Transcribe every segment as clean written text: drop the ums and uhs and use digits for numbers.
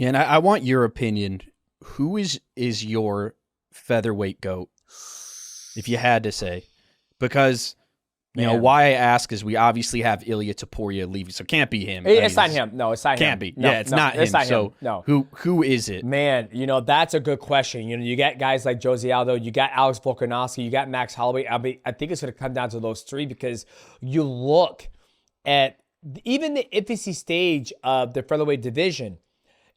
Yeah, and I want your opinion. Who is your featherweight GOAT, if you had to say? Because, you know, why I ask is we obviously have Ilya Topuria leaving, so it can't be him. It's not him. No, it's not him. Can't be. No, yeah, it's not him. It's not so him. No. Who is it? Man, you know, that's a good question. You know, you got guys like Jose Aldo, you got Alex Volkanovski, you got Max Holloway. I think it's going to come down to those three because you look at even the infancy stage of the featherweight division.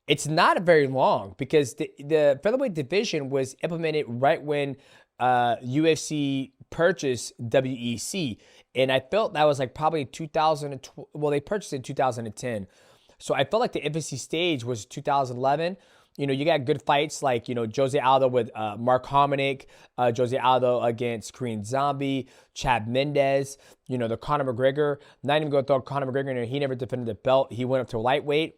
It's not very long because the featherweight division was implemented right when UFC purchased WEC. And I felt that was like probably 2012. Well, they purchased it in 2010. So I felt like the infancy stage was 2011. You know, you got good fights like, you know, Jose Aldo with Mark Hominick, Jose Aldo against Korean Zombie, Chad Mendez, you know, the Conor McGregor. Not even going to throw Conor McGregor in there. He never defended the belt. He went up to lightweight.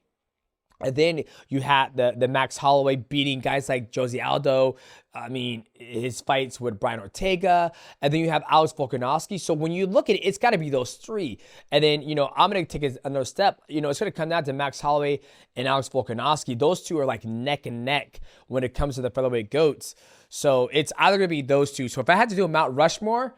And then you had the Max Holloway beating guys like Jose Aldo. I mean, his fights with Brian Ortega. And then you have Alex Volkanovski. So when you look at it, it's got to be those three. And then, you know, I'm going to take another step. You know, it's going to come down to Max Holloway and Alex Volkanovski. Those two are like neck and neck when it comes to the featherweight GOATs. So it's either going to be those two. So if I had to do a Mount Rushmore,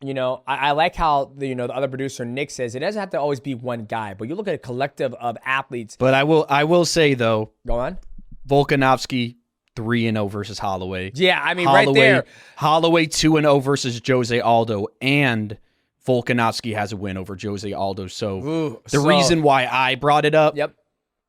you know, I like how the other producer Nick says it doesn't have to always be one guy, but you look at a collective of athletes. But I will say though, go on. Volkanovski 3-0 versus Holloway. Yeah, I mean right there. Holloway 2-0 versus Jose Aldo, and Volkanovski has a win over Jose Aldo. So the reason why I brought it up,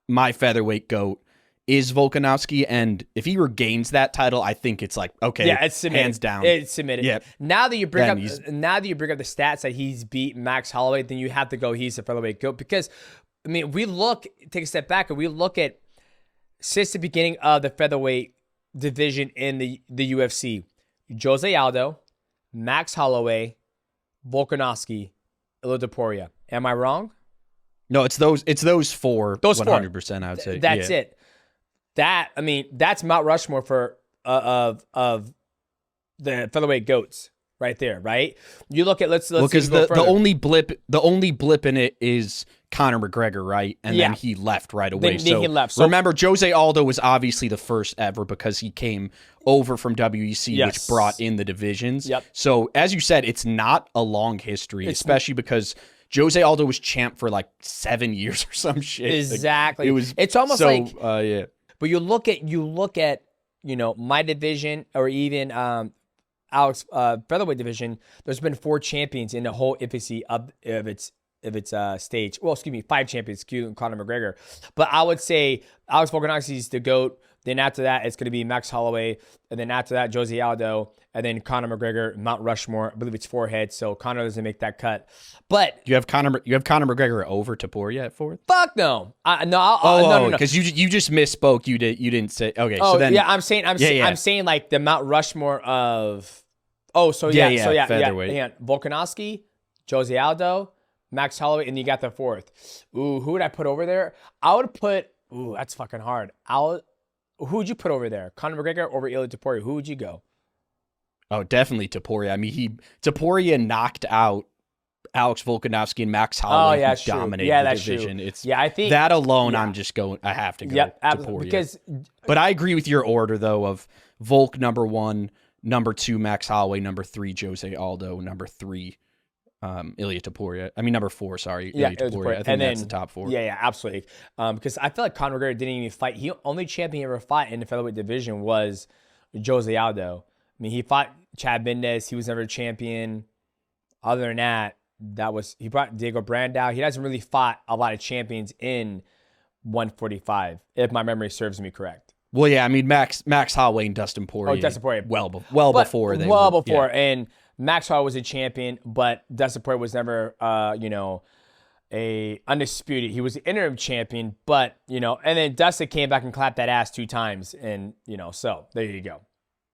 my featherweight GOAT is Volkanovski, and if he regains that title, I think it's like, okay, yeah, it's submitted. Hands down. It's submitted. Yeah. Now that you bring up the stats that he's beat Max Holloway, then you have to go he's the featherweight GOAT. Because I mean, take a step back and we look at since the beginning of the featherweight division in the UFC, Jose Aldo, Max Holloway, Volkanovski, Ilya Topuria. Am I wrong? No, it's those four. Those 100%, I would say. That's it. That's Mount Rushmore for of the featherweight GOATs right there, right? You look at let's because the only blip in it is Conor McGregor, right? And then he left right away. Then he left. So remember, Jose Aldo was obviously the first ever because he came over from WEC, which brought in the divisions. Yep. So as you said, it's not a long history, especially because Jose Aldo was champ for like 7 years or some shit. Exactly. Like, it's almost so, like yeah. But you look at my division or even Alex featherweight division. There's been 4 champions in the whole infancy of its stage. Well, excuse me, 5 champions, excuse Conor McGregor. But I would say Alex Volkanovski is the GOAT. Then after that, it's going to be Max Holloway, and then after that, Jose Aldo, and then Conor McGregor, Mount Rushmore. I believe it's 4 heads, so Conor doesn't make that cut. But you have Conor McGregor over Topuria at 4th? Fuck no, no, because you just misspoke. You didn't say okay. Oh, so then I'm saying like the Mount Rushmore of. Oh, so featherweight. Volkanovski, Jose Aldo, Max Holloway, and you got the 4th. Ooh, who would I put over there? I would put. Ooh, that's fucking hard. Who would you put over there? Conor McGregor over Ilya Topuria? Who would you go? Oh, definitely Topuria. I mean, Topuria knocked out Alex Volkanovski and Max Holloway. Oh, yeah, true. Dominated Yeah, the that's division. True. I think that alone. I'm just going. I have to go. Topuria. But I agree with your order though of Volk number 1, number 2 Max Holloway, number 3 Jose Aldo, number 3 Ilya Topuria. I mean, number 4, sorry. Ilya Topuria. I think that's the top 4. Yeah, absolutely. Because I feel like Conor McGregor didn't even fight. He only champion he ever fought in the featherweight division was Jose Aldo. I mean, he fought Chad Mendez. He was never a champion. Other than that, he brought Diego Brandao. He hasn't really fought a lot of champions in 145, if my memory serves me correct. Well, yeah, I mean, Max Holloway and Dustin Poirier. Oh, Dustin Poirier. Well before. Yeah. And Max Holloway was a champion, but Dustin Poirier was never, a undisputed. He was the interim champion, but, and then Dustin came back and clapped that ass 2 times. And, so there you go.